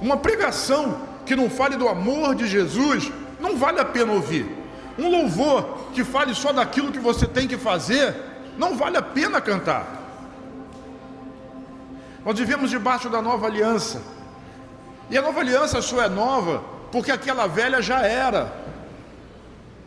Uma pregação que não fale do amor de Jesus, não vale a pena ouvir. Um louvor que fale só daquilo que você tem que fazer, não vale a pena cantar. Nós vivemos debaixo da nova aliança. E a nova aliança só é nova porque aquela velha já era.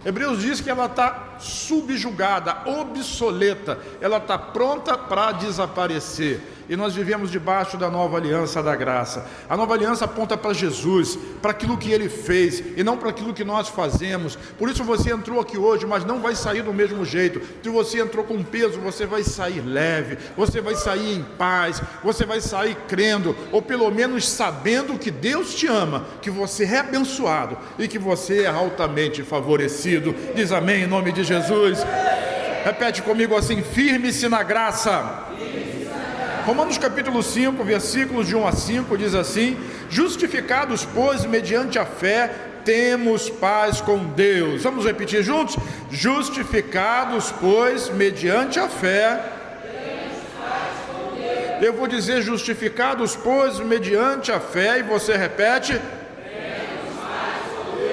Hebreus diz que ela está subjugada, obsoleta, ela está pronta para desaparecer. E nós vivemos debaixo da nova aliança da graça. A nova aliança aponta para Jesus, para aquilo que Ele fez, e não para aquilo que nós fazemos. Por isso você entrou aqui hoje, mas não vai sair do mesmo jeito. Se você entrou com peso, você vai sair leve, você vai sair em paz, você vai sair crendo, ou pelo menos sabendo que Deus te ama, que você é abençoado e que você é altamente favorecido. Diz amém em nome de Jesus. Repete comigo assim: firme-se na graça. Romanos capítulo 5, versículos de 1 a 5 diz assim: justificados, pois, mediante a fé, temos paz com Deus. Vamos repetir juntos? Justificados, pois, mediante a fé, temos paz com Deus. Eu vou dizer justificados, pois, mediante a fé, e você repete: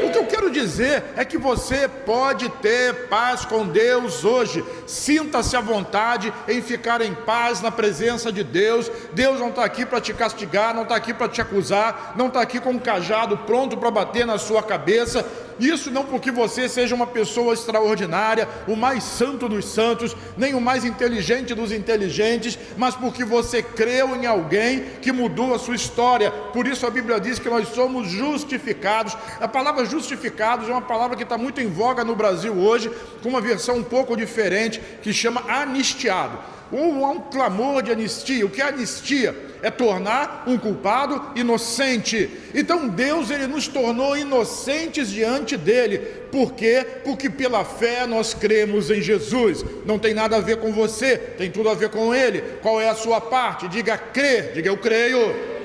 o que eu quero dizer é que você pode ter paz com Deus hoje. Sinta-se à vontade em ficar em paz na presença de Deus. Deus não está aqui para te castigar, não está aqui para te acusar, não está aqui com um cajado pronto para bater na sua cabeça. Isso não porque você seja uma pessoa extraordinária, o mais santo dos santos, nem o mais inteligente dos inteligentes, mas porque você creu em alguém que mudou a sua história. Por isso a Bíblia diz que nós somos justificados. A palavra justificados é uma palavra que está muito em voga no Brasil hoje, com uma versão um pouco diferente, que chama anistiado. Ou há um clamor de anistia. O que é anistia? É tornar um culpado inocente. Então Deus, Ele nos tornou inocentes diante dEle. Por quê? Porque pela fé nós cremos em Jesus. Não tem nada a ver com você, tem tudo a ver com Ele. Qual é a sua parte? Diga crer, diga eu creio.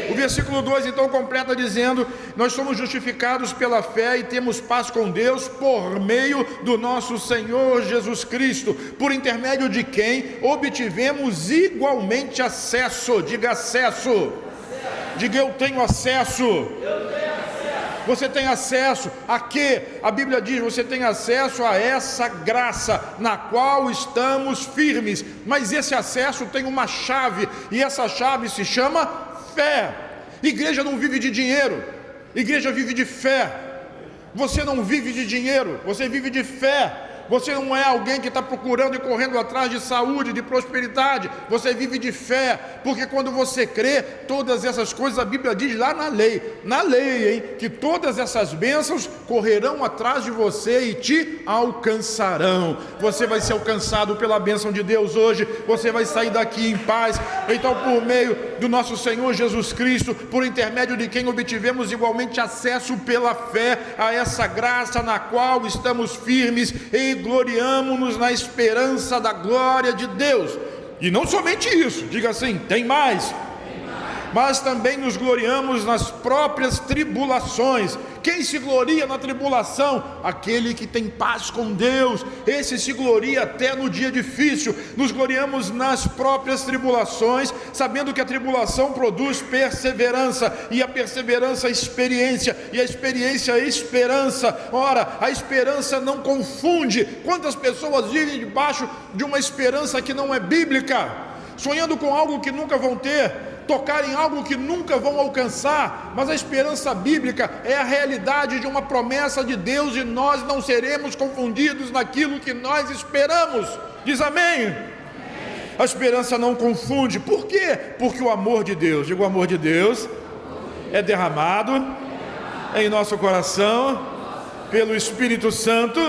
O versículo 2 então completa dizendo: nós somos justificados pela fé e temos paz com Deus por meio do nosso Senhor Jesus Cristo, por intermédio de quem obtivemos igualmente acesso. Diga acesso. Diga eu tenho acesso. Você tem acesso a quê? A Bíblia diz: você tem acesso a essa graça na qual estamos firmes. Mas esse acesso tem uma chave, e essa chave se chama fé. Igreja não vive de dinheiro, igreja vive de fé. Você não vive de dinheiro, você vive de fé. Você não é alguém que está procurando e correndo atrás de saúde, de prosperidade. Você vive de fé, porque quando você crê, todas essas coisas, a Bíblia diz lá na lei, hein, que todas essas bênçãos correrão atrás de você e te alcançarão. Você vai ser alcançado pela bênção de Deus hoje. Você vai sair daqui em paz. Então, por meio do nosso Senhor Jesus Cristo, por intermédio de quem obtivemos igualmente acesso pela fé a essa graça na qual estamos firmes e gloriamo-nos na esperança da glória de Deus. E não somente isso, diga assim: tem mais. Mas também nos gloriamos nas próprias tribulações. Quem se gloria na tribulação? Aquele que tem paz com Deus. Esse se gloria até no dia difícil. Nos gloriamos nas próprias tribulações, sabendo que a tribulação produz perseverança, e a perseverança experiência, e a experiência esperança. Ora, a esperança não confunde. Quantas pessoas vivem debaixo de uma esperança que não é bíblica, sonhando com algo que nunca vão ter, tocar em algo que nunca vão alcançar? Mas a esperança bíblica é a realidade de uma promessa de Deus, e nós não seremos confundidos naquilo que nós esperamos. Diz amém? A esperança não confunde. Por quê? Porque o amor de Deus, digo, o amor de Deus é derramado em nosso coração pelo Espírito Santo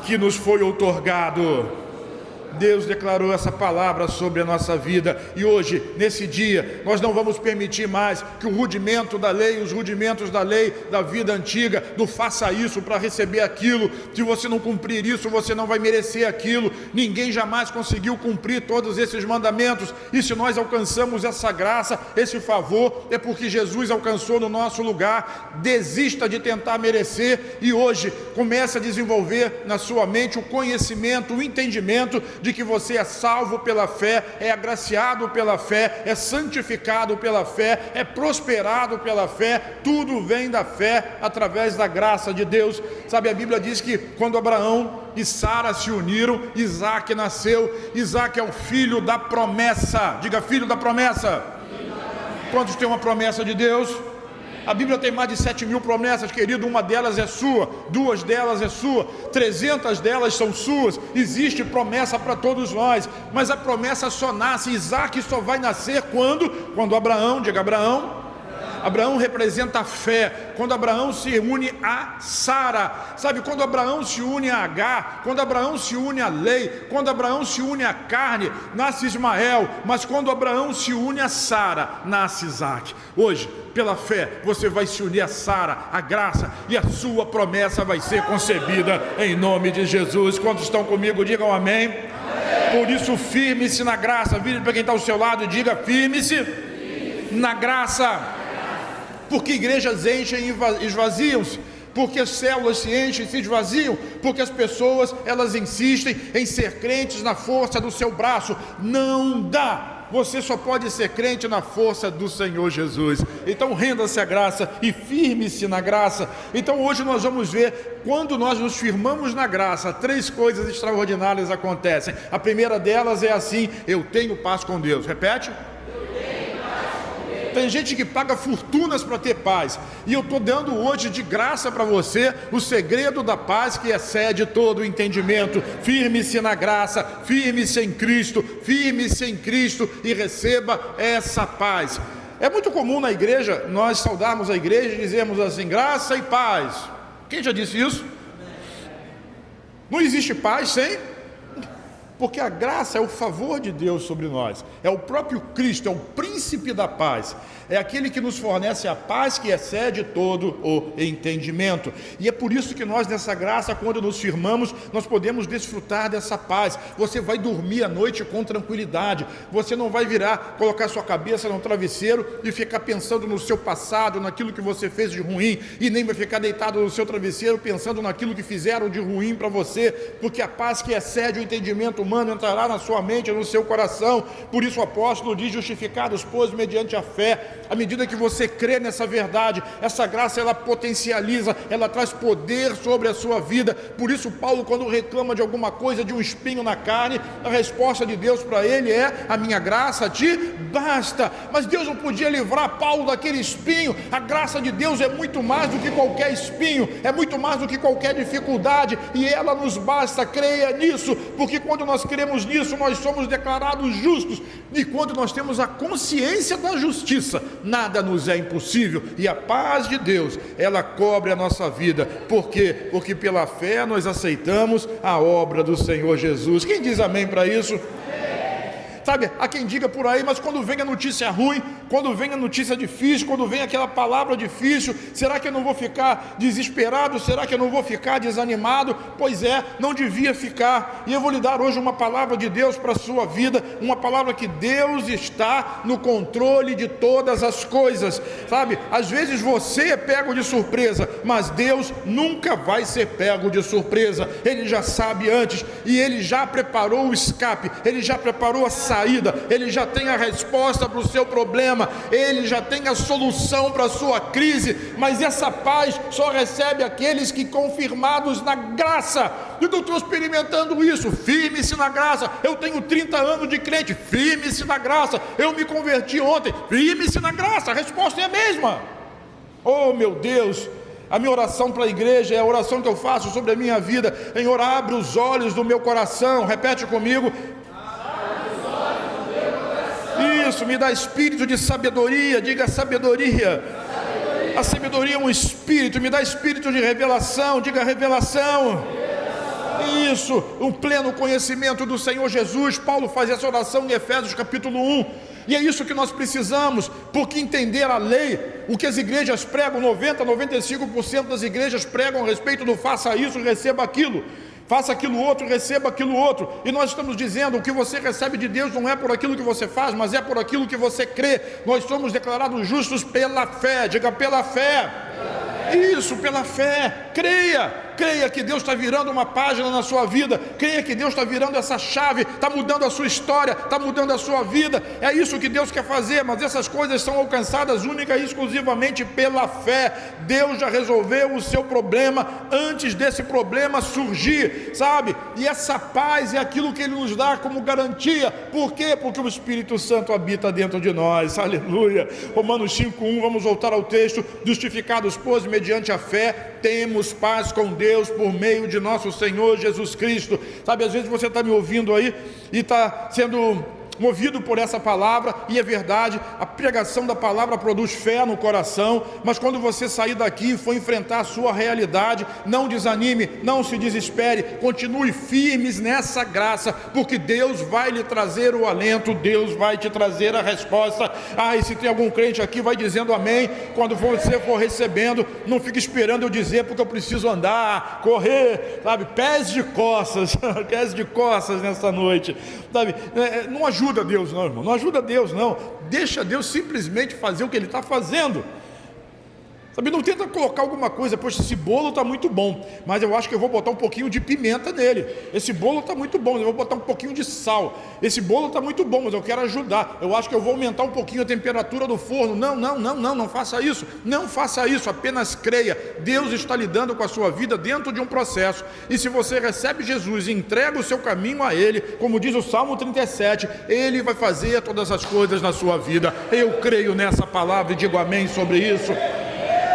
que nos foi outorgado. Deus declarou essa palavra sobre a nossa vida, e hoje, nesse dia, nós não vamos permitir mais que o rudimento da lei, os rudimentos da lei da vida antiga, do faça isso para receber aquilo, se você não cumprir isso, você não vai merecer aquilo. Ninguém jamais conseguiu cumprir todos esses mandamentos, e se nós alcançamos essa graça, esse favor, é porque Jesus alcançou no nosso lugar. Desista de tentar merecer, e hoje comece a desenvolver na sua mente o conhecimento, o entendimento de que você é salvo pela fé, é agraciado pela fé, é santificado pela fé, é prosperado pela fé. Tudo vem da fé, através da graça de Deus. Sabe, a Bíblia diz que quando Abraão e Sara se uniram, Isaac nasceu. Isaac é o filho da promessa. Diga, filho da promessa. Quantos têm uma promessa de Deus? A Bíblia tem mais de 7.000 promessas, querido. Uma delas é sua, 2 delas é sua, 300 delas são suas. Existe promessa para todos nós, mas a promessa só nasce. Isaac só vai nascer quando Abraão, diga Abraão. Abraão representa a fé. Quando Abraão se une a Sara, sabe, quando Abraão se une a Agar, quando Abraão se une à lei, quando Abraão se une à carne, nasce Ismael. Mas quando Abraão se une a Sara, nasce Isaac. Hoje, pela fé, você vai se unir a Sara, a graça, e a sua promessa vai ser concebida em nome de Jesus. Quantos estão comigo, digam amém. Amém. Por isso, firme-se na graça. Vire para quem está ao seu lado e diga: firme-se na graça. Porque igrejas enchem e esvaziam-se, porque células se enchem e se esvaziam, porque as pessoas, elas insistem em ser crentes na força do seu braço. Não dá. Você só pode ser crente na força do Senhor Jesus. Então renda-se à graça e firme-se na graça. Então hoje nós vamos ver, quando nós nos firmamos na graça, 3 coisas extraordinárias acontecem. A primeira delas é assim: eu tenho paz com Deus. Repete. Tem gente que paga fortunas para ter paz, e eu estou dando hoje de graça para você o segredo da paz que excede todo o entendimento. Firme-se na graça, firme-se em Cristo e receba essa paz. É muito comum na igreja nós saudarmos a igreja e dizermos assim: graça e paz. Quem já disse isso? Não existe paz sem... Porque a graça é o favor de Deus sobre nós, é o próprio Cristo, é o príncipe da paz, é aquele que nos fornece a paz que excede todo o entendimento. E é por isso que nós, nessa graça, quando nos firmamos, nós podemos desfrutar dessa paz. Você vai dormir à noite com tranquilidade, você não vai colocar sua cabeça no travesseiro e ficar pensando no seu passado, naquilo que você fez de ruim, e nem vai ficar deitado no seu travesseiro pensando naquilo que fizeram de ruim para você, porque a paz que excede o entendimento humano entrará na sua mente e no seu coração. Por isso o apóstolo diz: justificados, pois, mediante a fé. À medida que você crê nessa verdade, essa graça, ela potencializa, ela traz poder sobre a sua vida. Por isso Paulo, quando reclama de alguma coisa, de um espinho na carne, a resposta de Deus para ele é: a minha graça te basta. Mas Deus não podia livrar Paulo daquele espinho. A graça de Deus é muito mais do que qualquer espinho, é muito mais do que qualquer dificuldade, e ela nos basta. Creia nisso, porque quando nós cremos nisso, nós somos declarados justos, e quando nós temos a consciência da justiça, nada nos é impossível. E a paz de Deus, ela cobre a nossa vida. Por quê? Porque pela fé nós aceitamos a obra do Senhor Jesus. Quem diz amém para isso? Sabe, há quem diga por aí: mas quando vem a notícia ruim, quando vem a notícia difícil, quando vem aquela palavra difícil, será que eu não vou ficar desesperado? Será que eu não vou ficar desanimado? Pois é, não devia ficar. E eu vou lhe dar hoje uma palavra de Deus para a sua vida, uma palavra que Deus está no controle de todas as coisas. Sabe, às vezes você é pego de surpresa, mas Deus nunca vai ser pego de surpresa. Ele já sabe antes, e Ele já preparou o escape, Ele já preparou a saída, Ele já tem a resposta para o seu problema, Ele já tem a solução para a sua crise. Mas essa paz só recebe aqueles que, confirmados na graça. Eu estou experimentando isso. Firme-se na graça. Eu tenho 30 anos de crente. Firme-se na graça. Eu me converti ontem. Firme-se na graça. A resposta é a mesma. Oh, meu Deus! A minha oração para a igreja é a oração que eu faço sobre a minha vida. Senhor, abre os olhos do meu coração. Repete comigo: isso, me dá espírito de sabedoria. Diga sabedoria. A sabedoria é um espírito. Me dá espírito de revelação. Diga revelação. Isso, um pleno conhecimento do Senhor Jesus. Paulo faz essa oração em Efésios capítulo 1. E é isso que nós precisamos, porque entender a lei, o que as igrejas pregam, 95% das igrejas pregam a respeito do faça isso, receba aquilo. Faça aquilo outro, receba aquilo outro. E nós estamos dizendo: o que você recebe de Deus não é por aquilo que você faz, mas é por aquilo que você crê. Nós somos declarados justos pela fé. Diga pela fé. Isso, pela fé. Creia. creia que Deus está virando uma página na sua vida, creia que Deus está virando essa chave, está mudando a sua história, está mudando a sua vida. É isso que Deus quer fazer, mas essas coisas são alcançadas única e exclusivamente pela fé. Deus já resolveu o seu problema antes desse problema surgir, sabe? E essa paz é aquilo que Ele nos dá como garantia. Por quê? Porque o Espírito Santo habita dentro de nós. Aleluia. Romanos 5:1, vamos voltar ao texto. Justificados, pois, mediante a fé, temos paz com Deus por meio de nosso Senhor Jesus Cristo. Sabe, às vezes você está me ouvindo aí e está sendo movido por essa palavra, e é verdade, a pregação da palavra produz fé no coração, mas quando você sair daqui e for enfrentar a sua realidade, não desanime, não se desespere, continue firmes nessa graça, porque Deus vai lhe trazer o alento, Deus vai te trazer a resposta. E se tem algum crente aqui, vai dizendo amém, quando você for recebendo, não fique esperando eu dizer, porque eu preciso andar, correr, sabe, pés de costas nessa noite, sabe, não ajuda Deus não, irmão, não ajuda Deus não, deixa Deus simplesmente fazer o que Ele está fazendo, sabe, não tenta colocar alguma coisa, poxa, esse bolo está muito bom, mas eu acho que eu vou botar um pouquinho de pimenta nele, esse bolo está muito bom, eu vou botar um pouquinho de sal, esse bolo está muito bom, mas eu quero ajudar, eu acho que eu vou aumentar um pouquinho a temperatura do forno. Não faça isso, não faça isso, apenas creia. Deus está lidando com a sua vida dentro de um processo, e se você recebe Jesus e entrega o seu caminho a Ele, como diz o Salmo 37, Ele vai fazer todas as coisas na sua vida. Eu creio nessa palavra e digo amém sobre isso.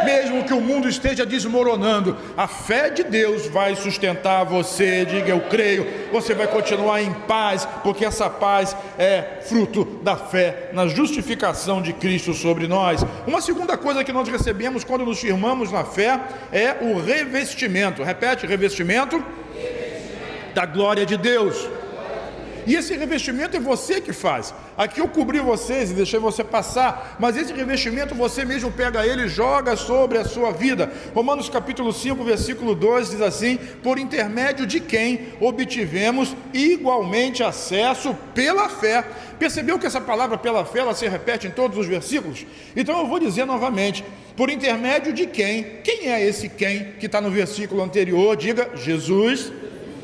Mesmo que o mundo esteja desmoronando, a fé de Deus vai sustentar você. Diga, eu creio. Você vai continuar em paz, porque essa paz é fruto da fé na justificação de Cristo sobre nós. Uma segunda coisa que nós recebemos quando nos firmamos na fé é o revestimento. Repete, revestimento da glória de Deus. E esse revestimento é você que faz. Aqui eu cobri vocês e deixei você passar, mas esse revestimento você mesmo pega ele e joga sobre a sua vida. Romanos capítulo 5, versículo 2 diz assim: por intermédio de quem obtivemos igualmente acesso pela fé. Percebeu que essa palavra pela fé, ela se repete em todos os versículos? Então eu vou dizer novamente, por intermédio de quem? Quem é esse quem que está no versículo anterior? Diga, Jesus.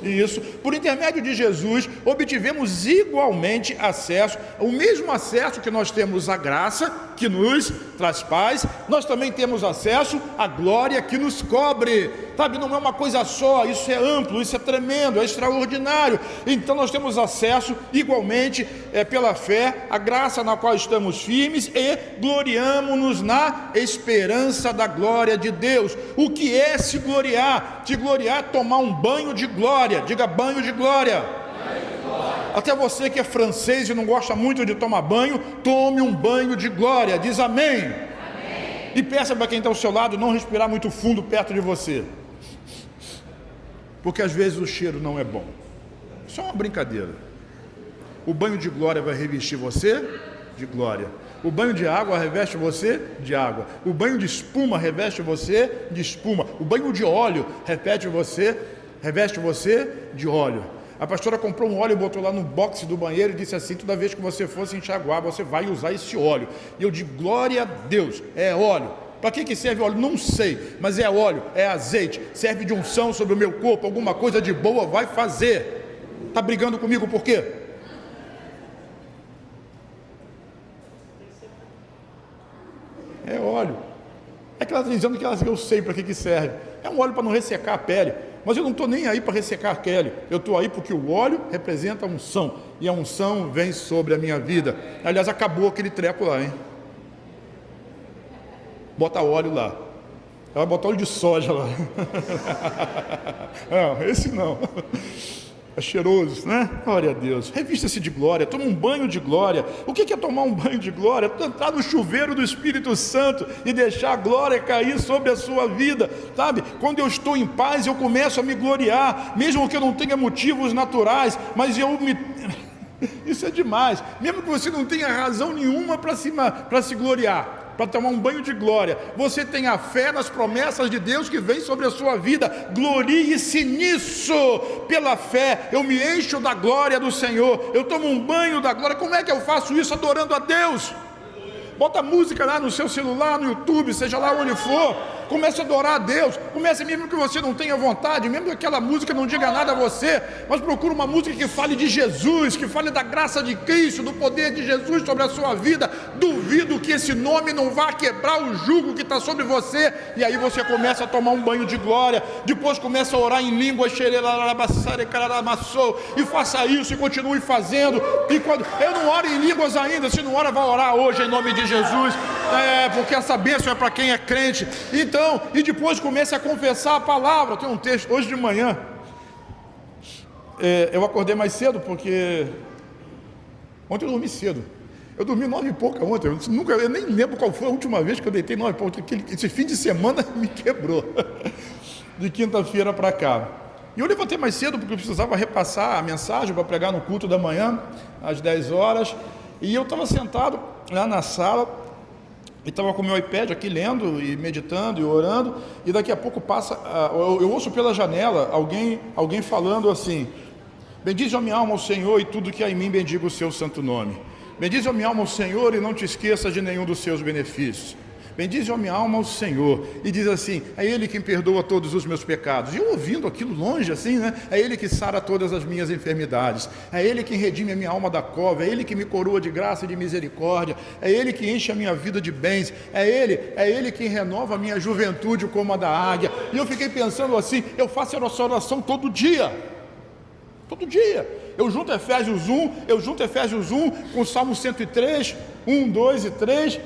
Isso, por intermédio de Jesus, obtivemos igualmente acesso, o mesmo acesso que nós temos à graça, que nos traz paz, nós também temos acesso à glória que nos cobre, sabe, não é uma coisa só, isso é amplo, isso é tremendo, é extraordinário. Então nós temos acesso igualmente pela fé, a graça na qual estamos firmes e gloriamo-nos na esperança da glória de Deus. O que é se gloriar? Se gloriar é tomar um banho de glória. Diga, banho de glória. Até você que é francês e não gosta muito de tomar banho, tome um banho de glória. Diz amém. Amém. E peça para quem está ao seu lado não respirar muito fundo perto de você, porque às vezes o cheiro não é bom. Só uma brincadeira. O banho de glória vai revestir você de glória. O banho de água reveste você de água. O banho de espuma reveste você de espuma. O banho de óleo reveste você de óleo. A pastora comprou um óleo e botou lá no box do banheiro e disse assim: toda vez que você for se enxaguar, você vai usar esse óleo. E eu digo, glória a Deus, é óleo. Para que serve óleo? Não sei, mas é óleo, é azeite, serve de unção sobre o meu corpo, alguma coisa de boa vai fazer. Está brigando comigo por quê? É óleo. É que ela está dizendo que eu sei para que serve. É um óleo para não ressecar a pele. Mas eu não estou nem aí para ressecar a pele. Eu estou aí porque o óleo representa a unção. E a unção vem sobre a minha vida. Aliás, acabou aquele treco lá, hein? Bota óleo lá. Ela bota óleo de soja lá. Não, esse não. É cheiroso, né? Glória a Deus. Revista-se de glória, toma um banho de glória. O que é tomar um banho de glória? É entrar no chuveiro do Espírito Santo e deixar a glória cair sobre a sua vida, sabe? Quando eu estou em paz, eu começo a me gloriar, mesmo que eu não tenha motivos naturais, mas isso é demais. Mesmo que você não tenha razão nenhuma para se gloriar, para tomar um banho de glória, você tem a fé nas promessas de Deus que vem sobre a sua vida. Glorie-se nisso. Pela fé eu me encho da glória do Senhor, eu tomo um banho da glória. Como é que eu faço isso? Adorando a Deus. bota música lá no seu celular, no YouTube, seja lá onde for, comece a adorar a Deus, comece mesmo que você não tenha vontade, mesmo que aquela música não diga nada a você, mas procure uma música que fale de Jesus, que fale da graça de Cristo, do poder de Jesus sobre a sua vida. Duvido que esse nome não vá quebrar o jugo que está sobre você, e aí você começa a tomar um banho de glória, depois começa a orar em línguas, e faça isso e continue fazendo. E quando eu não oro em línguas ainda, se não ora, vai orar hoje em nome de Jesus, porque essa bênção é para quem é crente. Então, e depois comece a confessar a palavra. Tem um texto hoje de manhã, eu acordei mais cedo porque ontem eu dormi cedo. Eu dormi 9 e pouca ontem. Eu nem lembro qual foi a última vez que eu deitei 9 e pouca. Esse fim de semana me quebrou. De quinta-feira para cá. E eu levantei mais cedo porque eu precisava repassar a mensagem para pregar no culto da manhã, às 10 horas. E eu estava sentado lá na sala e estava com o meu iPad aqui lendo e meditando e orando. E daqui a pouco passa, eu ouço pela janela alguém falando assim: bendize a minha alma ao Senhor e tudo que há em mim bendiga o seu santo nome. Bendize a minha alma ao Senhor e não te esqueças de nenhum dos seus benefícios. Bendize a minha alma ao Senhor. E diz assim: é Ele quem perdoa todos os meus pecados. E eu ouvindo aquilo longe assim, né? É Ele que sara todas as minhas enfermidades. É Ele quem redime a minha alma da cova. É Ele que me coroa de graça e de misericórdia. É Ele que enche a minha vida de bens. É Ele quem renova a minha juventude como a da águia. E eu fiquei pensando assim: eu faço essa oração todo dia. Todo dia. Eu junto Efésios 1 com o Salmo 103, 1, 2 e 3,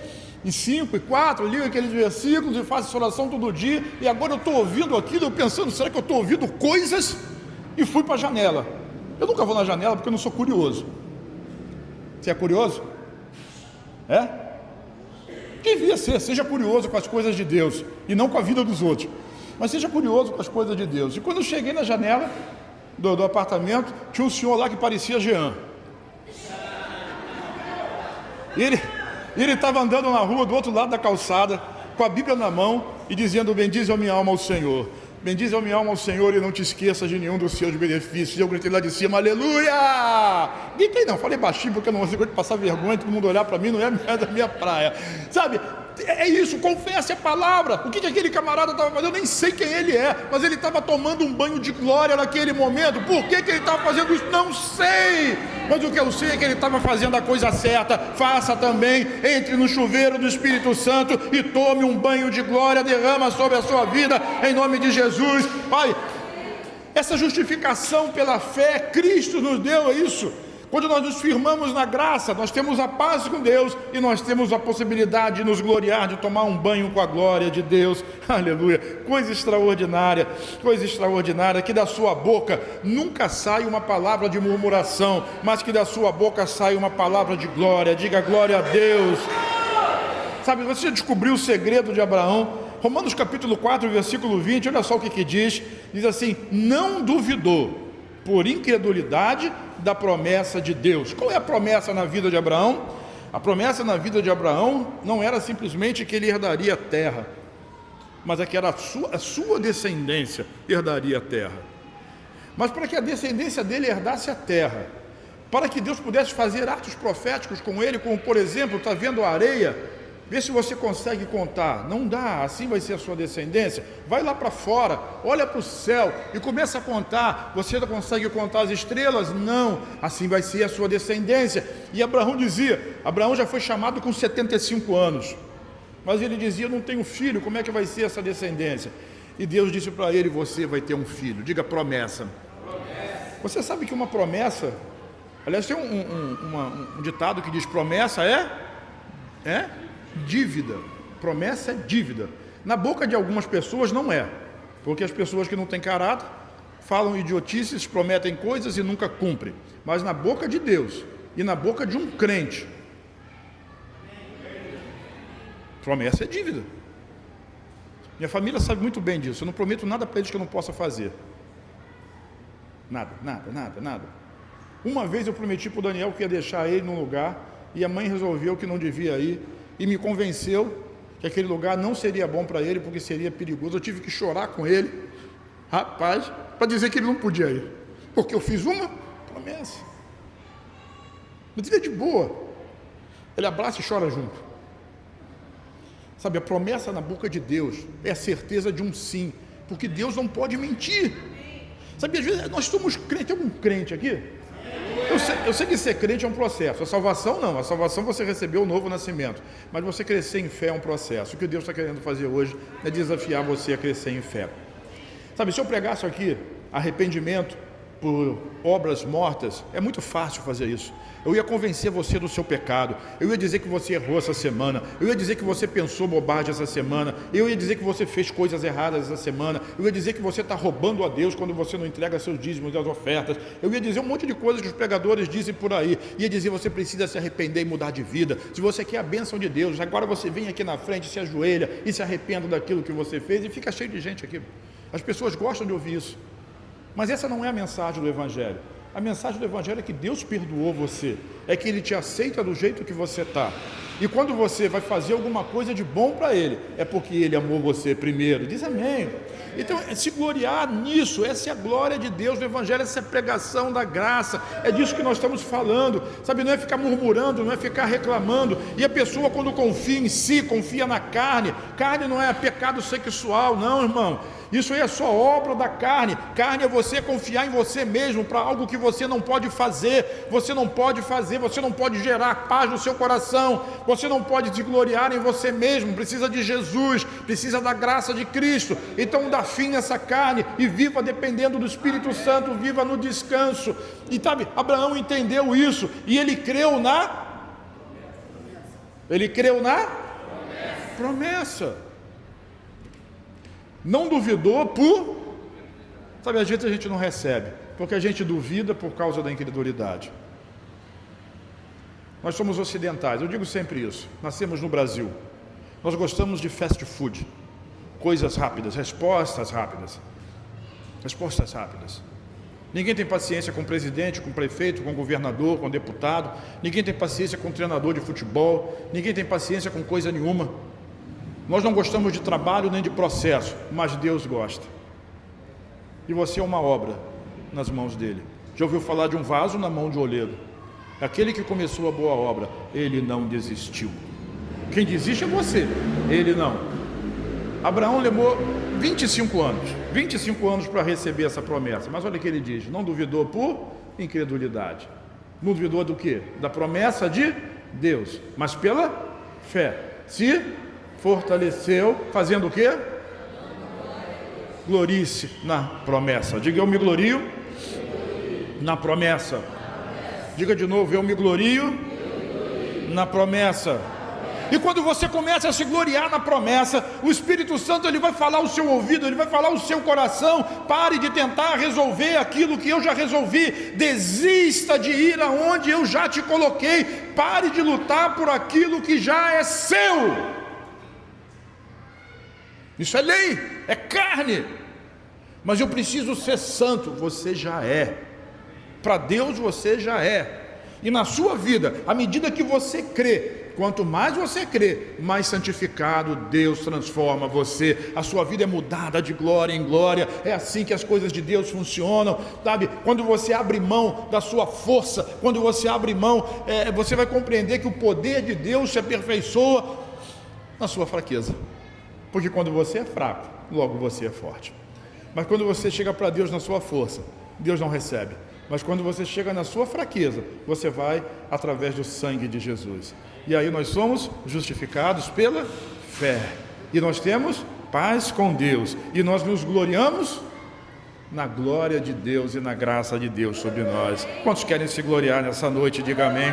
e 5 e 4, eu ligo aqueles versículos e faço essa oração todo dia, e agora eu estou ouvindo aquilo, eu pensando, será que eu estou ouvindo coisas? E fui para a janela. Eu nunca vou na janela porque eu não sou curioso. Você é curioso? É? Devia ser, seja curioso com as coisas de Deus, e não com a vida dos outros, mas seja curioso com as coisas de Deus. E quando eu cheguei na janela do apartamento, tinha um senhor lá que parecia Jean. E ele estava andando na rua do outro lado da calçada, com a Bíblia na mão e dizendo: bendize a minha alma ao Senhor. Bendize a minha alma ao Senhor e não te esqueças de nenhum dos seus benefícios. E eu gritei lá de cima: aleluia! Gritei não, falei baixinho porque eu não consigo passar vergonha, todo mundo olhar para mim, não é da minha praia, sabe? É isso, confesse a palavra. O que aquele camarada estava fazendo? Eu nem sei quem ele é, mas ele estava tomando um banho de glória naquele momento. Por que ele estava fazendo isso? Não sei, mas o que eu sei é que ele estava fazendo a coisa certa. Faça também, entre no chuveiro do Espírito Santo e tome um banho de glória, derrama sobre a sua vida, em nome de Jesus. Pai, essa justificação pela fé, Cristo nos deu isso. Quando nós nos firmamos na graça, nós temos a paz com Deus e nós temos a possibilidade de nos gloriar, de tomar um banho com a glória de Deus. Aleluia! Coisa extraordinária, que da sua boca nunca sai uma palavra de murmuração, mas que da sua boca sai uma palavra de glória. Diga glória a Deus. Sabe, você descobriu o segredo de Abraão? Romanos capítulo 4, versículo 20, olha só o que diz. Diz assim: não duvidou por incredulidade da promessa de Deus. Qual é a promessa na vida de Abraão? A promessa na vida de Abraão não era simplesmente que ele herdaria a terra, mas é que era a sua descendência herdaria a terra. Mas para que a descendência dele herdasse a terra, para que Deus pudesse fazer atos proféticos com ele, como por exemplo, está vendo a areia? Vê se você consegue contar. Não dá, assim vai ser a sua descendência. Vai lá para fora, olha para o céu e começa a contar. Você não consegue contar as estrelas? Não, assim vai ser a sua descendência. E Abraão dizia, Abraão já foi chamado com 75 anos, mas ele dizia: não tenho filho, como é que vai ser essa descendência? E Deus disse para ele: você vai ter um filho. Diga promessa. Você sabe que uma promessa, aliás, tem um ditado que diz: promessa é dívida. Promessa é dívida. Na boca de algumas pessoas não é, porque as pessoas que não têm caráter falam idiotices, prometem coisas e nunca cumprem. Mas na boca de Deus e na boca de um crente, promessa é dívida. Minha família sabe muito bem disso. Eu não prometo nada para eles que eu não possa fazer. Nada. Uma vez eu prometi para o Daniel que ia deixar ele num lugar e a mãe resolveu que não devia ir e me convenceu que aquele lugar não seria bom para ele porque seria perigoso. Eu tive que chorar com ele, rapaz, para dizer que ele não podia ir, porque eu fiz uma promessa. Mas ele é de boa, ele abraça e chora junto. Sabe, a promessa na boca de Deus é a certeza de um sim, porque Deus não pode mentir. Sabe, às vezes nós somos crentes. Tem algum crente aqui? Eu sei que ser crente é um processo. A salvação não, a salvação você recebeu o novo nascimento, mas você crescer em fé é um processo. O que Deus está querendo fazer hoje é desafiar você a crescer em fé. Sabe, se eu pregasse aqui arrependimento por obras mortas, é muito fácil fazer isso. Eu ia convencer você do seu pecado, eu ia dizer que você errou essa semana, eu ia dizer que você pensou bobagem essa semana, eu ia dizer que você fez coisas erradas essa semana, eu ia dizer que você está roubando a Deus quando você não entrega seus dízimos e as ofertas, eu ia dizer um monte de coisas que os pregadores dizem por aí, ia dizer que você precisa se arrepender e mudar de vida, se você quer a bênção de Deus, agora você vem aqui na frente, se ajoelha e se arrependa daquilo que você fez, e fica cheio de gente aqui. As pessoas gostam de ouvir isso, mas essa não é a mensagem do Evangelho. A mensagem do Evangelho é que Deus perdoou você, é que Ele te aceita do jeito que você está. E quando você vai fazer alguma coisa de bom para Ele, é porque Ele amou você primeiro. Diz amém. Então, se gloriar nisso, essa é a glória de Deus no Evangelho, essa é a pregação da graça, é disso que nós estamos falando, sabe, não é ficar murmurando, não é ficar reclamando, e a pessoa quando confia em si, confia na carne não é pecado sexual, não, irmão, isso aí é só obra da carne é você confiar em você mesmo, para algo que você não pode fazer, você não pode gerar paz no seu coração, você não pode se gloriar em você mesmo, precisa de Jesus, precisa da graça de Cristo, então dá fim nessa carne e viva dependendo do Espírito Santo, viva no descanso. E sabe, Abraão entendeu isso e ele creu na promessa. Não duvidou sabe, às vezes a gente não recebe, porque a gente duvida por causa da incredulidade. Nós somos ocidentais, eu digo sempre isso, nascemos no Brasil, nós gostamos de fast food, coisas rápidas, respostas rápidas. Ninguém tem paciência com o presidente, com o prefeito, com o governador, com o deputado, ninguém tem paciência com o treinador de futebol, ninguém tem paciência com coisa nenhuma. Nós não gostamos de trabalho nem de processo, mas Deus gosta. E você é uma obra nas mãos dele. Já ouviu falar de um vaso na mão de oleiro? Aquele que começou a boa obra, ele não desistiu. Quem desiste é você, ele não. Abraão levou 25 anos para receber essa promessa, mas olha o que ele diz, não duvidou por incredulidade. Não duvidou do quê? Da promessa de Deus, mas pela fé se fortaleceu, fazendo o quê? Glorie-se na promessa. Diga, eu me glorio na promessa. Diga de novo, eu me glorio na promessa. E quando você começa a se gloriar na promessa, o Espírito Santo ele vai falar ao seu ouvido, ele vai falar ao seu coração, pare de tentar resolver aquilo que eu já resolvi, desista de ir aonde eu já te coloquei, pare de lutar por aquilo que já é seu. Isso é lei, é carne, mas eu preciso ser santo. Você já é, para Deus você já é, e na sua vida, à medida que você crê, quanto mais você crê, mais santificado Deus transforma você, a sua vida é mudada de glória em glória, é assim que as coisas de Deus funcionam, sabe? Quando você abre mão da sua força, quando você abre mão, você vai compreender que o poder de Deus se aperfeiçoa na sua fraqueza, porque quando você é fraco, logo você é forte. Mas quando você chega para Deus na sua força, Deus não recebe. Mas quando você chega na sua fraqueza, você vai através do sangue de Jesus. E aí nós somos justificados pela fé. E nós temos paz com Deus. E nós nos gloriamos na glória de Deus e na graça de Deus sobre nós. Quantos querem se gloriar nessa noite? Diga amém.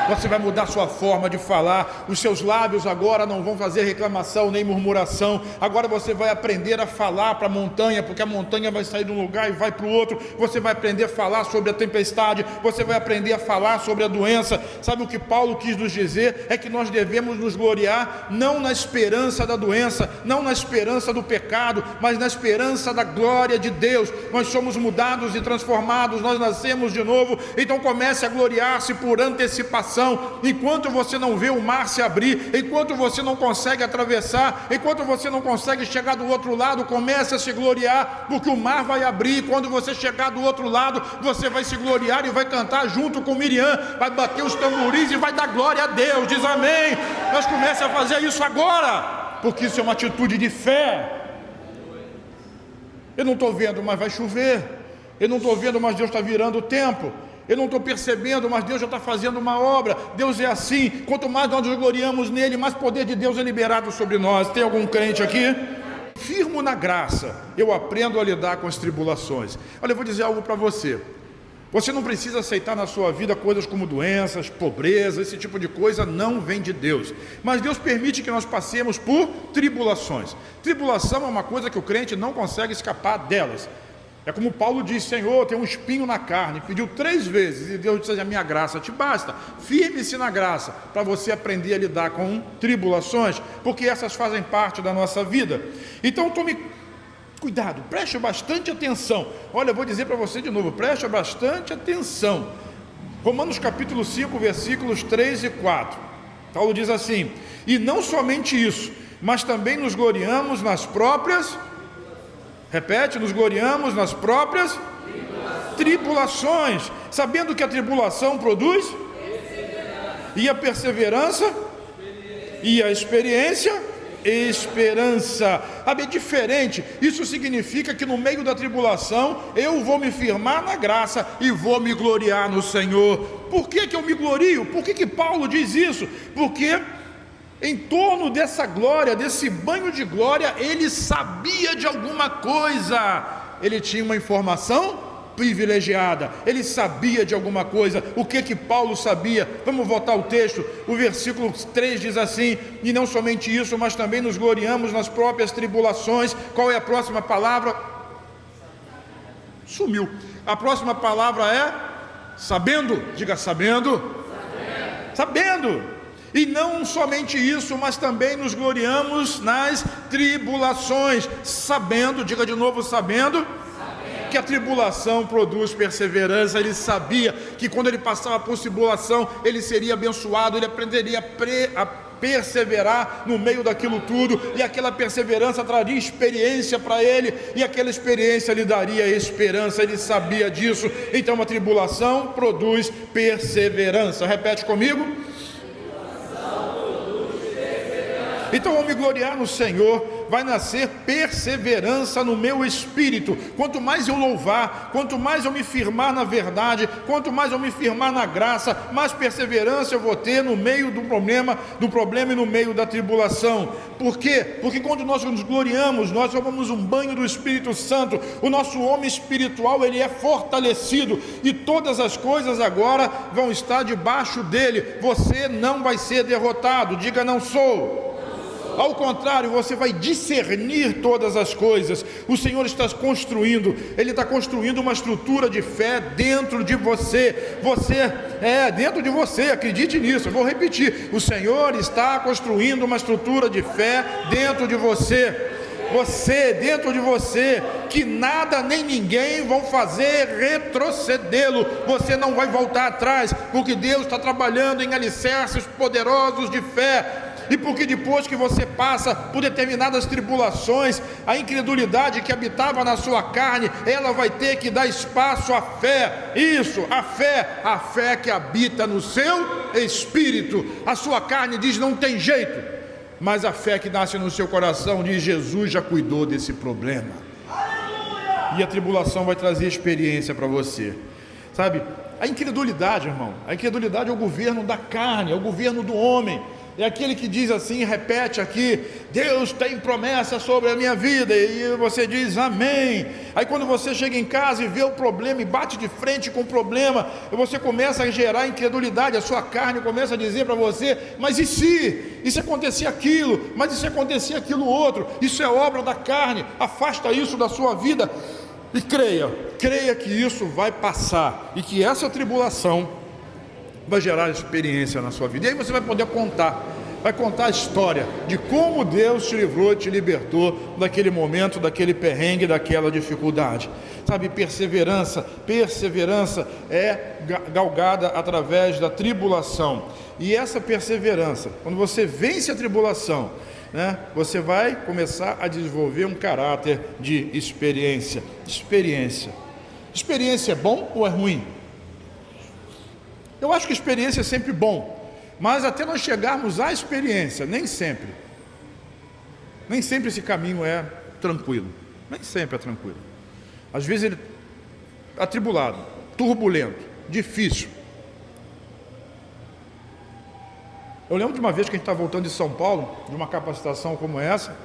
Você vai mudar sua forma de falar, os seus lábios agora não vão fazer reclamação nem murmuração, agora você vai aprender a falar para a montanha, porque a montanha vai sair de um lugar e vai para o outro, você vai aprender a falar sobre a tempestade, você vai aprender a falar sobre a doença. Sabe o que Paulo quis nos dizer? É que nós devemos nos gloriar, não na esperança da doença, não na esperança do pecado, mas na esperança da glória de Deus. Nós somos mudados e transformados, nós nascemos de novo, então comece a gloriar-se por antecipação. Enquanto você não vê o mar se abrir, enquanto você não consegue atravessar, enquanto você não consegue chegar do outro lado, comece a se gloriar, porque o mar vai abrir, e quando você chegar do outro lado, você vai se gloriar e vai cantar junto com Miriam, vai bater os tamborins e vai dar glória a Deus. Diz amém. Nós comece a fazer isso agora. porque isso é uma atitude de fé. Eu não estou vendo, mas vai chover. Eu não estou vendo, mas Deus está virando o tempo. Eu não estou percebendo, mas Deus já está fazendo uma obra. Deus é assim. Quanto mais nós nos gloriamos nele, mais poder de Deus é liberado sobre nós. Tem algum crente aqui? Firmo na graça, eu aprendo a lidar com as tribulações. Olha, eu vou dizer algo para você. Você não precisa aceitar na sua vida coisas como doenças, pobreza, esse tipo de coisa não vem de Deus. Mas Deus permite que nós passemos por tribulações. Tribulação é uma coisa que o crente não consegue escapar delas. É como Paulo diz: Senhor, tem um espinho na carne. Pediu 3 vezes e Deus disse: a minha graça te basta. Firme-se na graça para você aprender a lidar com tribulações, porque essas fazem parte da nossa vida. Então tome cuidado, preste bastante atenção. Olha, eu vou dizer para você de novo, preste bastante atenção. Romanos capítulo 5, versículos 3 e 4. Paulo diz assim: e não somente isso, mas também nos gloriamos nas próprias... Repete, nos gloriamos nas próprias tribulações, sabendo que a tribulação produz e a perseverança e a experiência, esperança. É diferente. Isso significa que no meio da tribulação eu vou me firmar na graça e vou me gloriar no Senhor. Por que eu me glorio? Por que Paulo diz isso? Porque em torno dessa glória, desse banho de glória, ele sabia de alguma coisa. Ele tinha uma informação privilegiada, ele sabia de alguma coisa. O que Paulo sabia? Vamos voltar ao texto. O versículo 3 diz assim: e não somente isso, mas também nos gloriamos nas próprias tribulações. Qual é a próxima palavra? Sumiu. A próxima palavra é sabendo. Diga sabendo. Sabendo. E não somente isso, mas também nos gloriamos nas tribulações, sabendo, diga de novo, sabendo que a tribulação produz perseverança. Ele sabia que quando ele passava por tribulação, ele seria abençoado, ele aprenderia a perseverar no meio daquilo tudo, e aquela perseverança traria experiência para ele, e aquela experiência lhe daria esperança. Ele sabia disso. Então a tribulação produz perseverança. Repete comigo. Então, ao me gloriar no Senhor, vai nascer perseverança no meu espírito. Quanto mais eu louvar, quanto mais eu me firmar na verdade, quanto mais eu me firmar na graça, mais perseverança eu vou ter no meio do problema e no meio da tribulação. Por quê? Porque quando nós nos gloriamos, nós tomamos um banho do Espírito Santo. O nosso homem espiritual, ele é fortalecido, e todas as coisas agora vão estar debaixo dele. Você não vai ser derrotado. Diga: não sou. Ao contrário, você vai discernir todas as coisas. O Senhor está construindo, Ele está construindo uma estrutura de fé dentro de você. Dentro de você, acredite nisso. Eu vou repetir: o Senhor está construindo uma estrutura de fé dentro de você. Dentro de você, que nada nem ninguém vão fazer retrocedê-lo. Você não vai voltar atrás, porque Deus está trabalhando em alicerces poderosos de fé. E porque depois que você passa por determinadas tribulações, a incredulidade que habitava na sua carne, ela vai ter que dar espaço à fé. Isso, a fé que habita no seu espírito. A sua carne diz: não tem jeito, mas a fé que nasce no seu coração diz: Jesus já cuidou desse problema. E a tribulação vai trazer experiência para você. Sabe, a incredulidade, irmão, a incredulidade é o governo da carne, é o governo do homem. É aquele que diz assim, repete aqui: Deus tem promessa sobre a minha vida, e você diz amém. Aí quando você chega em casa e vê o problema e bate de frente com o problema, você começa a gerar incredulidade. A sua carne começa a dizer para você: mas e se acontecer aquilo, mas e se acontecer aquilo outro? Isso é obra da carne. Afasta isso da sua vida e creia que isso vai passar, e que essa tribulação vai gerar experiência na sua vida. E aí você vai poder contar a história de como Deus te livrou, te libertou daquele momento, daquele perrengue, daquela dificuldade. Sabe, perseverança é galgada através da tribulação. E essa perseverança, quando você vence a tribulação, você vai começar a desenvolver um caráter de experiência. Experiência é bom ou é ruim? Eu acho que experiência é sempre bom, mas até nós chegarmos à experiência, nem sempre. Nem sempre esse caminho é tranquilo, nem sempre é tranquilo. Às vezes ele é atribulado, turbulento, difícil. Eu lembro de uma vez que a gente estava voltando de São Paulo, de uma capacitação como essa,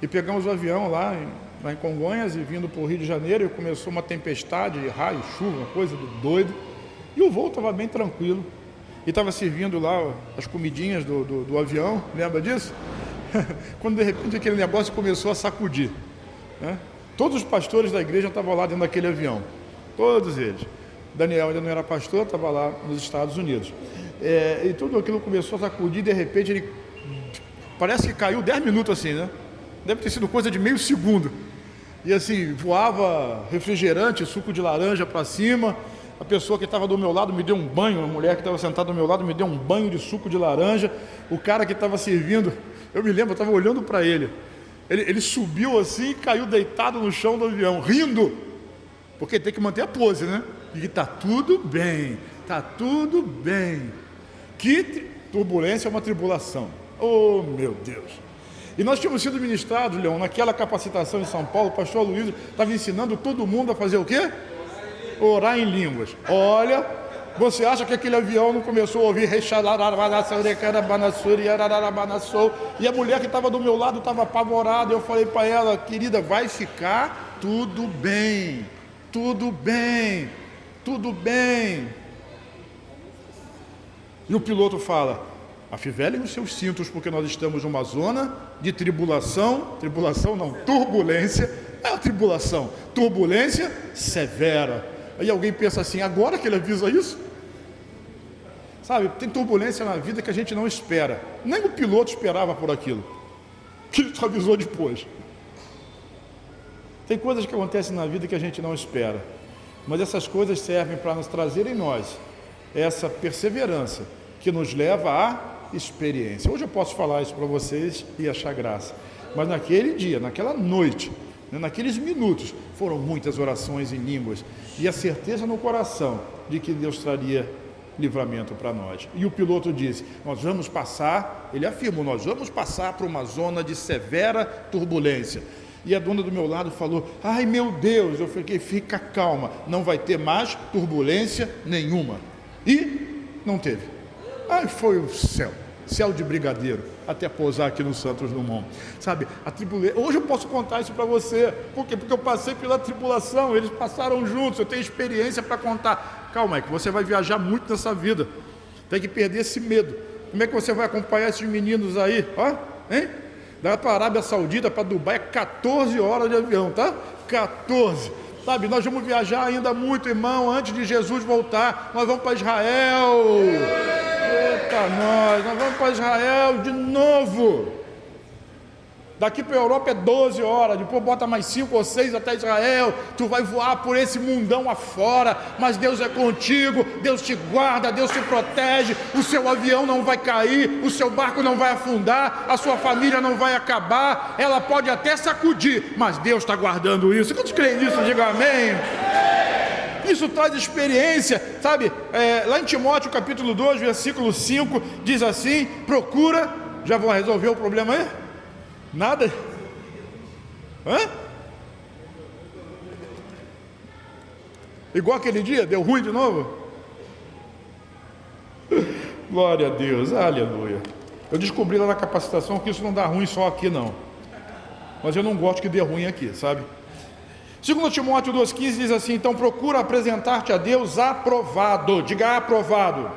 e pegamos o avião lá em Congonhas e vindo para o Rio de Janeiro, e começou uma tempestade, raio, chuva, uma coisa do doido, e o voo estava bem tranquilo, e estava servindo lá as comidinhas do avião, lembra disso? Quando de repente aquele negócio começou a sacudir, né? Todos os pastores da igreja estavam lá dentro daquele avião, todos eles. Daniel ainda não era pastor, estava lá nos Estados Unidos. E tudo aquilo começou a sacudir, de repente ele parece que caiu 10 minutos assim, né? Deve ter sido coisa de meio segundo. E assim, voava refrigerante, suco de laranja para cima. A pessoa que estava do meu lado me deu um banho, a mulher que estava sentada do meu lado me deu um banho de suco de laranja. O cara que estava servindo, eu me lembro, eu estava olhando para ele. Ele subiu assim e caiu deitado no chão do avião, rindo. Porque tem que manter a pose, né? E tá tudo bem, tá tudo bem. Que turbulência é uma tribulação. Oh, meu Deus. E nós tínhamos sido ministrados, Leão, naquela capacitação em São Paulo, o pastor Luiz estava ensinando todo mundo a fazer o quê? Orar em línguas. Olha, você acha que aquele avião não começou a ouvir e a mulher que estava do meu lado estava apavorada. Eu falei para ela, querida, vai ficar tudo bem, tudo bem, tudo bem. E o piloto fala, afivelem os seus cintos, porque nós estamos numa zona de tribulação, turbulência, é a tribulação, turbulência severa. Aí alguém pensa assim, agora que ele avisa isso? Sabe, tem turbulência na vida que a gente não espera, nem o piloto esperava por aquilo, que ele só avisou depois. Tem coisas que acontecem na vida que a gente não espera, mas essas coisas servem para nos trazer em nós essa perseverança que nos leva à experiência. Hoje eu posso falar isso para vocês e achar graça, mas naquele dia, naquela noite, naqueles minutos, foram muitas orações em línguas e a certeza no coração de que Deus traria livramento para nós. E o piloto disse, nós vamos passar, ele afirmou, nós vamos passar por uma zona de severa turbulência. E a dona do meu lado falou, ai meu Deus, eu fiquei, fica calma, não vai ter mais turbulência nenhuma. E não teve. Ai, foi o céu de brigadeiro, até pousar aqui no Santos Dumont. Sabe, a tribulação, hoje eu posso contar isso para você. Por quê? Porque eu passei pela tribulação, eles passaram juntos, eu tenho experiência para contar. Calma aí, que você vai viajar muito nessa vida, tem que perder esse medo. Como é que você vai acompanhar esses meninos aí? Ó, hein? Da Arábia Saudita para Dubai é 14 horas de avião, tá? 14. Sabe, nós vamos viajar ainda muito, irmão, antes de Jesus voltar. Nós vamos para Israel. Eita, nós vamos para Israel de novo. Daqui para a Europa é 12 horas, depois bota mais 5 ou 6 até Israel. Tu vai voar por esse mundão afora, mas Deus é contigo, Deus te guarda, Deus te protege. O seu avião não vai cair, o seu barco não vai afundar, a sua família não vai acabar. Ela pode até sacudir, mas Deus está guardando isso. Quantos creem nisso? Diga amém. Isso traz experiência, sabe? Lá em Timóteo capítulo 2, versículo 5, diz assim, procura, já vão resolver o problema aí? Nada? Hã? Igual aquele dia, deu ruim de novo? Glória a Deus, aleluia. Eu descobri lá na capacitação que isso não dá ruim só aqui não, mas eu não gosto que dê ruim aqui, sabe? 2 Timóteo 2,15 diz assim, então procura apresentar-te a Deus aprovado, diga aprovado,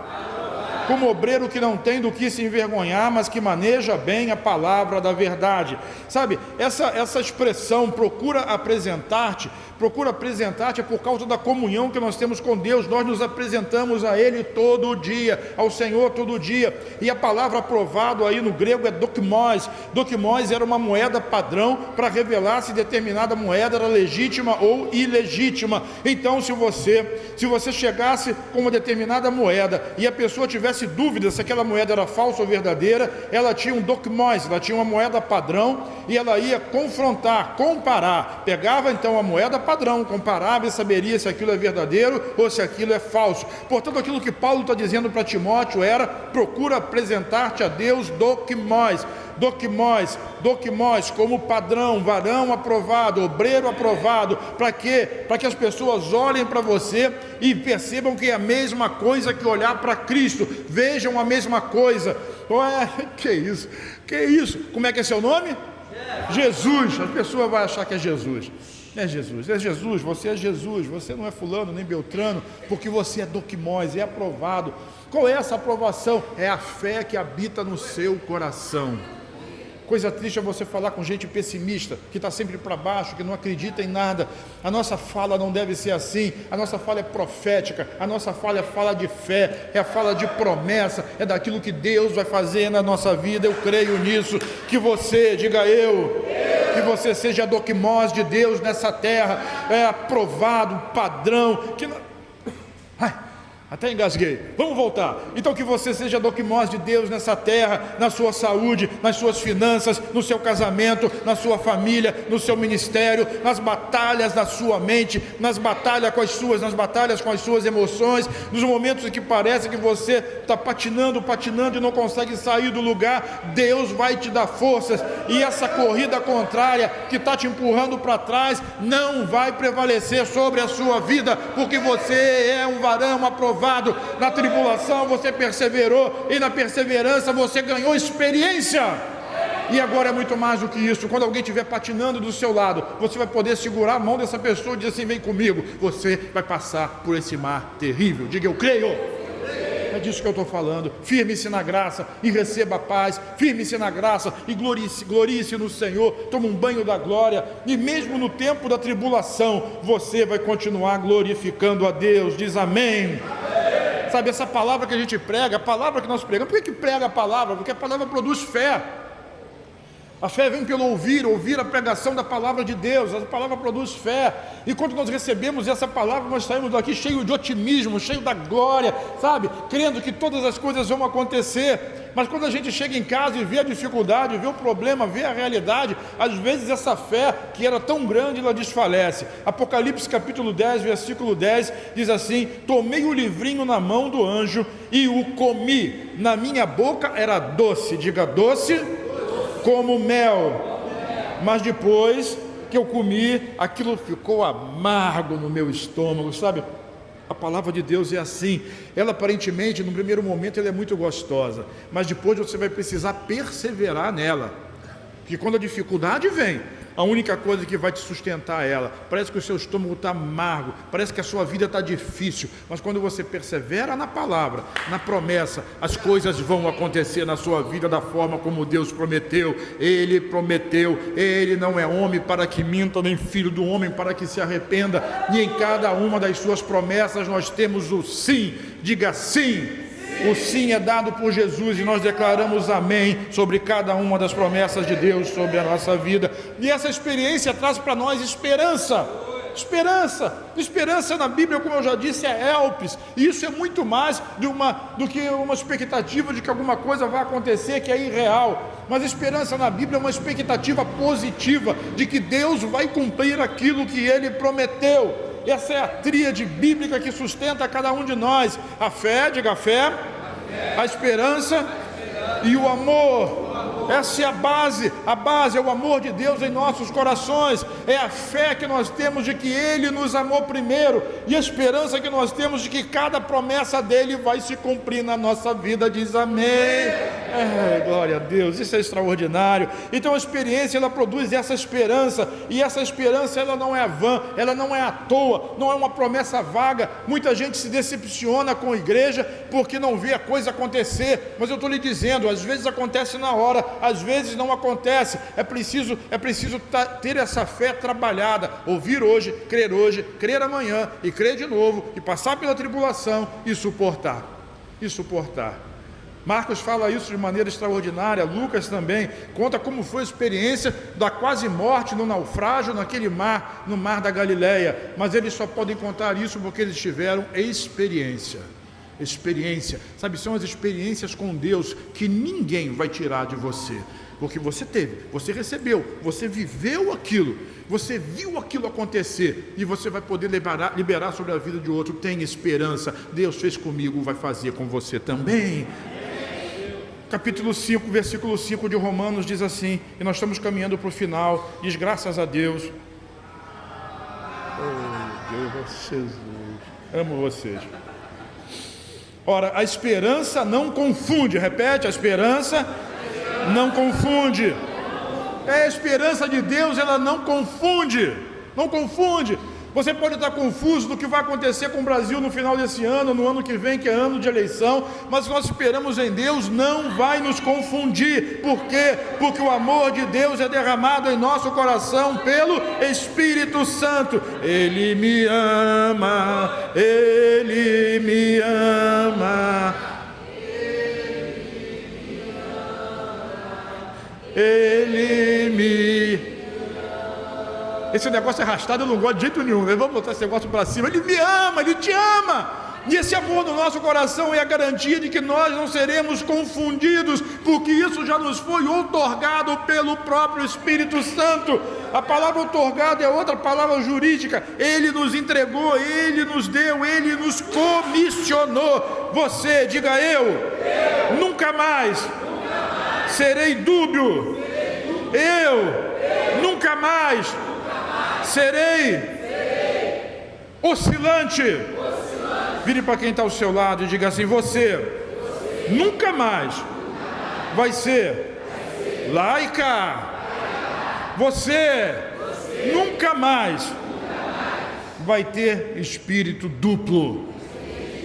como obreiro que não tem do que se envergonhar, mas que maneja bem a palavra da verdade. Sabe, essa expressão, procura apresentar-te é por causa da comunhão que nós temos com Deus. Nós nos apresentamos a Ele todo dia, ao Senhor todo dia, e a palavra aprovado aí no grego é dokmos. Dokmos era uma moeda padrão para revelar se determinada moeda era legítima ou ilegítima. Então se você chegasse com uma determinada moeda e a pessoa tivesse dúvida se aquela moeda era falsa ou verdadeira, ela tinha um dokmos, ela tinha uma moeda padrão e ela ia confrontar, comparar, pegava então a moeda padrão, comparava e saberia se aquilo é verdadeiro ou se aquilo é falso. Portanto, aquilo que Paulo está dizendo para Timóteo era, procura apresentar-te a Deus dokmos. Doquimós como padrão, varão aprovado, obreiro aprovado. Para quê? Para que as pessoas olhem para você e percebam que é a mesma coisa que olhar para Cristo, vejam a mesma coisa. Ué, que isso? Como é que é seu nome? Jesus. A pessoa vai achar que é Jesus. É Jesus, você é Jesus, você não é fulano nem Beltrano, porque você é doquimós, é aprovado. Qual é essa aprovação? É a fé que habita no seu coração. Coisa triste é você falar com gente pessimista, que está sempre para baixo, que não acredita em nada. A nossa fala não deve ser assim. A nossa fala é profética, a nossa fala é fala de fé, é a fala de promessa, é daquilo que Deus vai fazer na nossa vida. Eu creio nisso. Que você, diga eu, que você seja doquimós de Deus nessa terra, é aprovado, padrão, que não... Até engasguei. Vamos voltar. Então que você seja doquimós de Deus nessa terra, na sua saúde, nas suas finanças, no seu casamento, na sua família, no seu ministério, nas batalhas da sua mente, nas batalhas com as suas emoções, nos momentos em que parece que você está patinando e não consegue sair do lugar. Deus vai te dar forças, e essa corrida contrária que está te empurrando para trás não vai prevalecer sobre a sua vida, porque você é um varão aprovado. Na tribulação você perseverou, e na perseverança você ganhou experiência. E agora é muito mais do que isso. Quando alguém estiver patinando do seu lado, você vai poder segurar a mão dessa pessoa e dizer assim: vem comigo, você vai passar por esse mar terrível. Diga: eu creio. É disso que eu estou falando. Firme-se na graça e receba a paz. Firme-se na graça e glorie-se no Senhor. Toma um banho da glória, e mesmo no tempo da tribulação você vai continuar glorificando a Deus. Diz amém. Sabe, essa palavra que a gente prega, a palavra que nós pregamos, por que prega a palavra? Porque a palavra produz fé. A fé vem pelo ouvir a pregação da palavra de Deus. A palavra produz fé, e quando nós recebemos essa palavra, nós saímos daqui cheio de otimismo, cheio da glória, sabe, crendo que todas as coisas vão acontecer. Mas quando a gente chega em casa e vê a dificuldade, vê o problema, vê a realidade, às vezes essa fé que era tão grande, ela desfalece. Apocalipse capítulo 10, versículo 10, diz assim: tomei o livrinho na mão do anjo e o comi, na minha boca era doce. Diga: doce como mel. Mas depois que eu comi, aquilo ficou amargo no meu estômago. Sabe, a palavra de Deus é assim. Ela aparentemente, no primeiro momento, ela é muito gostosa, mas depois você vai precisar perseverar nela, porque quando a dificuldade vem, a única coisa que vai te sustentar é ela. Parece que o seu estômago está amargo, parece que a sua vida está difícil, mas quando você persevera na palavra, na promessa, as coisas vão acontecer na sua vida da forma como Deus prometeu. Ele prometeu, Ele não é homem para que minta, nem filho do homem para que se arrependa, e em cada uma das suas promessas nós temos o sim. Diga: sim. O sim é dado por Jesus, e nós declaramos amém sobre cada uma das promessas de Deus sobre a nossa vida. E essa experiência traz para nós esperança. Esperança na Bíblia, como eu já disse, é helps. E isso é muito mais do que uma expectativa de que alguma coisa vai acontecer que é irreal. Mas esperança na Bíblia é uma expectativa positiva de que Deus vai cumprir aquilo que Ele prometeu. Essa é a tríade bíblica que sustenta cada um de nós: a fé, diga a fé, a esperança e o amor. Essa é a base é o amor de Deus em nossos corações, é a fé que nós temos de que Ele nos amou primeiro, e a esperança que nós temos de que cada promessa dEle vai se cumprir na nossa vida. Diz amém. Glória a Deus, isso é extraordinário. Então a experiência, ela produz essa esperança, e essa esperança, ela não é vã, ela não é à toa, não é uma promessa vaga. Muita gente se decepciona com a igreja porque não vê a coisa acontecer, mas eu estou lhe dizendo, às vezes acontece na hora, às vezes não acontece. É preciso ter essa fé trabalhada, ouvir hoje, crer amanhã, e crer de novo, e passar pela tribulação e suportar. Marcos fala isso de maneira extraordinária. Lucas também conta como foi a experiência da quase morte no naufrágio naquele mar, no mar da Galileia. Mas eles só podem contar isso porque eles tiveram experiência, sabe, são as experiências com Deus que ninguém vai tirar de você, porque você teve, você recebeu, você viveu aquilo, você viu aquilo acontecer, e você vai poder liberar sobre a vida de outro. Tem esperança, Deus fez comigo, vai fazer com você também. capítulo 5, versículo 5 de Romanos diz assim, e nós estamos caminhando para o final, diz: graças a Deus. Oh, Deus, Jesus, amo vocês. Ora, a esperança não confunde, repete, a esperança não confunde. A esperança de Deus, ela não confunde, não confunde. Você pode estar confuso do que vai acontecer com o Brasil no final desse ano, no ano que vem, que é ano de eleição, mas nós esperamos em Deus, não vai nos confundir. Por quê? Porque o amor de Deus é derramado em nosso coração pelo Espírito Santo. Ele me ama, Ele me ama, Ele me... Esse negócio é arrastado, eu não gosto de jeito nenhum. Vamos botar esse negócio para cima. Ele me ama, Ele te ama. E esse amor no nosso coração é a garantia de que nós não seremos confundidos, porque isso já nos foi outorgado pelo próprio Espírito Santo. A palavra outorgado é outra palavra jurídica. Ele nos entregou, Ele nos deu, Ele nos comissionou. Você, diga eu nunca mais serei dúbio. Eu nunca mais serei oscilante. Vire para quem está ao seu lado e diga assim: você nunca mais vai ser laica. Você nunca mais vai ter espírito duplo.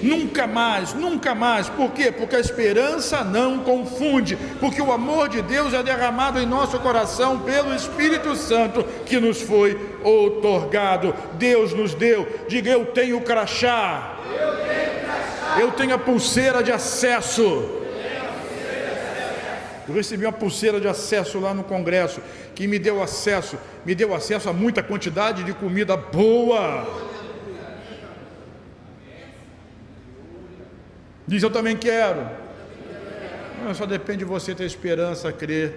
Nunca mais, nunca mais. Por quê? Porque a esperança não confunde, porque o amor de Deus é derramado em nosso coração pelo Espírito Santo que nos foi outorgado. Deus nos deu. Diga: eu tenho crachá, eu tenho a pulseira de acesso. Eu recebi uma pulseira de acesso lá no Congresso, que me deu acesso a muita quantidade de comida boa. Diz: eu também quero. Só depende de você ter esperança, crer,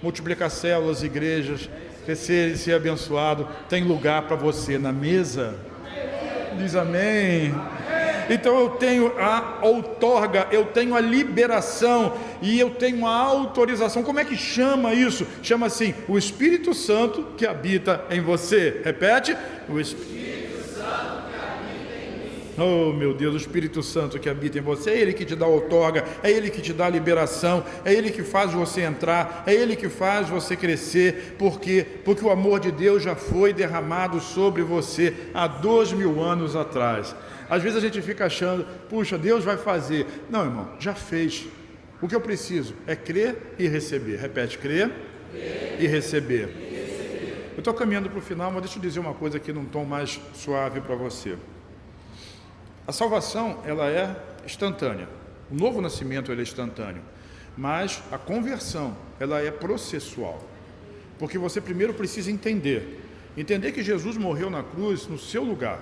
multiplicar células, igrejas, crescer e ser abençoado. Tem lugar para você na mesa. Diz amém. Então eu tenho a outorga, eu tenho a liberação e eu tenho a autorização. Como é que chama isso? Chama assim: o Espírito Santo que habita em você. Repete: o Espírito. Oh meu Deus, o Espírito Santo que habita em você, é Ele que te dá outorga, é Ele que te dá liberação, é Ele que faz você entrar, é Ele que faz você crescer. Por quê? Porque o amor de Deus já foi derramado sobre você há 2000 anos atrás. Às vezes a gente fica achando: puxa, Deus vai fazer. Não, irmão, já fez. O que eu preciso é crer e receber. Repete: crer e receber. Eu estou caminhando para o final, mas deixa eu dizer uma coisa aqui num tom mais suave para você. A salvação, ela é instantânea. O novo nascimento, ele é instantâneo. Mas a conversão, ela é processual. Porque você primeiro precisa entender que Jesus morreu na cruz no seu lugar,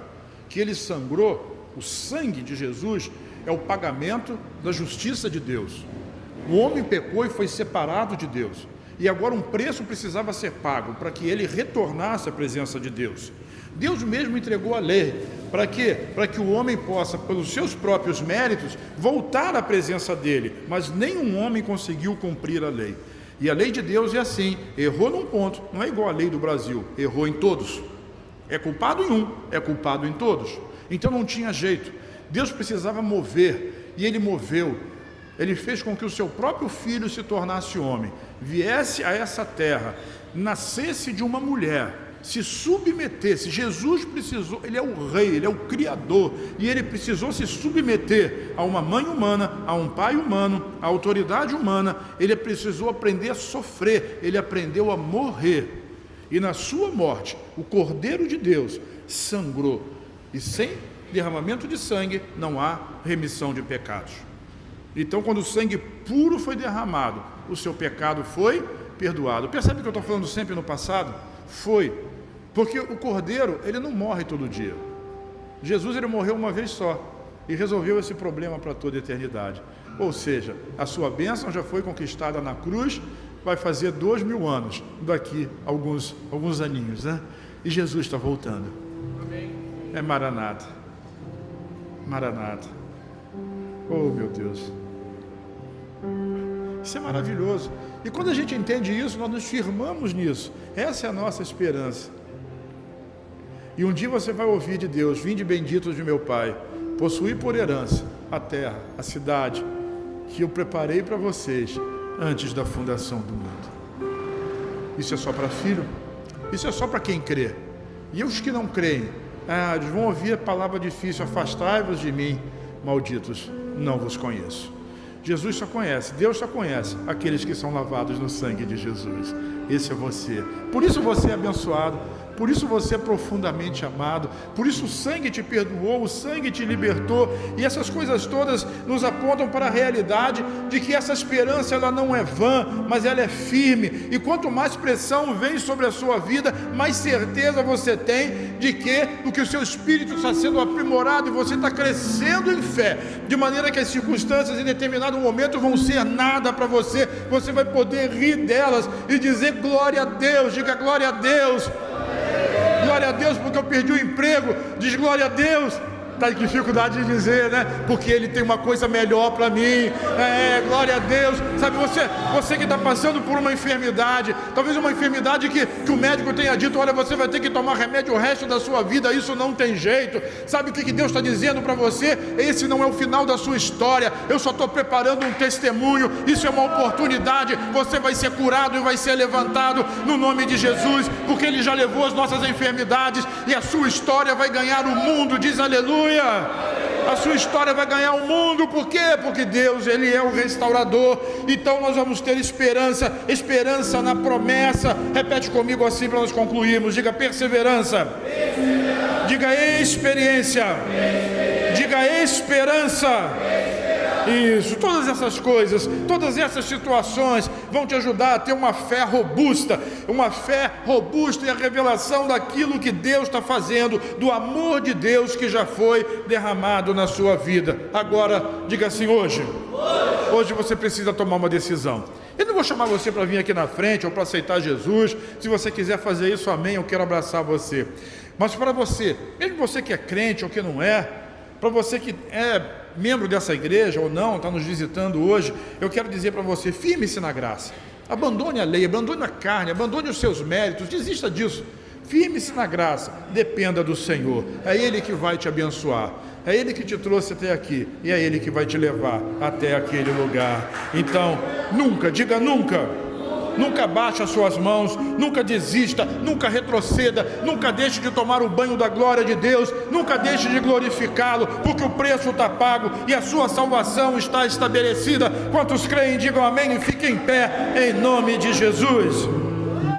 que Ele sangrou. O sangue de Jesus é o pagamento da justiça de Deus. O homem pecou e foi separado de Deus. E agora um preço precisava ser pago para que ele retornasse à presença de Deus. Deus mesmo entregou a lei. Para quê? Para que o homem possa, pelos seus próprios méritos, voltar à presença dele. Mas nenhum homem conseguiu cumprir a lei. E a lei de Deus é assim: errou num ponto, não é igual a lei do Brasil, errou em todos. É culpado em um, é culpado em todos. Então não tinha jeito. Deus precisava mover, e Ele moveu. Ele fez com que o seu próprio filho se tornasse homem, viesse a essa terra, nascesse de uma mulher, se submetesse. Jesus precisou, Ele é o rei, Ele é o criador, e Ele precisou se submeter a uma mãe humana, a um pai humano, à autoridade humana. Ele precisou aprender a sofrer, Ele aprendeu a morrer, e na sua morte, o Cordeiro de Deus sangrou, e sem derramamento de sangue não há remissão de pecados. Então, quando o sangue puro foi derramado, o seu pecado foi perdoado. Percebe que eu estou falando sempre no passado? Foi. Porque o Cordeiro, ele não morre todo dia. Jesus, ele morreu uma vez só e resolveu esse problema para toda a eternidade. Ou seja, a sua bênção já foi conquistada na cruz, vai fazer 2000 anos, daqui alguns aninhos, né? E Jesus está voltando. É Maranata. Maranata. Oh, meu Deus. Isso é maravilhoso. E quando a gente entende isso, nós nos firmamos nisso. Essa é a nossa esperança. E um dia você vai ouvir de Deus: vinde benditos de meu Pai, possuí por herança a terra, a cidade que eu preparei para vocês antes da fundação do mundo. Isso é só para filho? Isso é só para quem crê. E os que não creem, eles vão ouvir a palavra difícil: afastai-vos de mim, malditos, não vos conheço. Jesus só conhece, Deus só conhece aqueles que são lavados no sangue de Jesus. Esse é você. Por isso você é abençoado, por isso você é profundamente amado, por isso o sangue te perdoou, o sangue te libertou, e essas coisas todas nos apontam para a realidade de que essa esperança, ela não é vã, mas ela é firme. E quanto mais pressão vem sobre a sua vida, mais certeza você tem de que o seu espírito está sendo aprimorado e você está crescendo em fé, de maneira que as circunstâncias em determinado momento vão ser nada para você. Você vai poder rir delas e dizer glória a Deus. Diga glória a Deus. Glória a Deus porque eu perdi o emprego. Diz glória a Deus. Está em dificuldade de dizer, né? Porque Ele tem uma coisa melhor para mim. Glória a Deus. Sabe, você que está passando por uma enfermidade, talvez uma enfermidade que o médico tenha dito: olha, você vai ter que tomar remédio o resto da sua vida, isso não tem jeito. Sabe o que Deus está dizendo para você? Esse não é o final da sua história, eu só estou preparando um testemunho. Isso é uma oportunidade. Você vai ser curado e vai ser levantado no nome de Jesus, porque Ele já levou as nossas enfermidades e a sua história vai ganhar o mundo. Diz aleluia. A sua história vai ganhar o mundo. Por quê? Porque Deus, Ele é o restaurador. Então nós vamos ter esperança na promessa. Repete comigo assim para nós concluirmos. Diga perseverança. Diga experiência. Diga esperança. Isso, todas essas coisas, todas essas situações vão te ajudar a ter uma fé robusta e a revelação daquilo que Deus está fazendo, do amor de Deus que já foi derramado na sua vida. Agora, diga assim: hoje você precisa tomar uma decisão. Eu não vou chamar você para vir aqui na frente ou para aceitar Jesus. Se você quiser fazer isso, amém, eu quero abraçar você. Mas para você, mesmo você que é crente ou que não é, para você que é membro dessa igreja ou não, está nos visitando hoje, eu quero dizer para você: firme-se na graça, abandone a lei, abandone a carne, abandone os seus méritos, desista disso, firme-se na graça, dependa do Senhor. É Ele que vai te abençoar, é Ele que te trouxe até aqui e é Ele que vai te levar até aquele lugar. Então, nunca, diga nunca baixe as suas mãos, nunca desista, nunca retroceda, nunca deixe de tomar o banho da glória de Deus, nunca deixe de glorificá-lo, porque o preço está pago e a sua salvação está estabelecida. Quantos creem, digam amém e fiquem em pé, em nome de Jesus.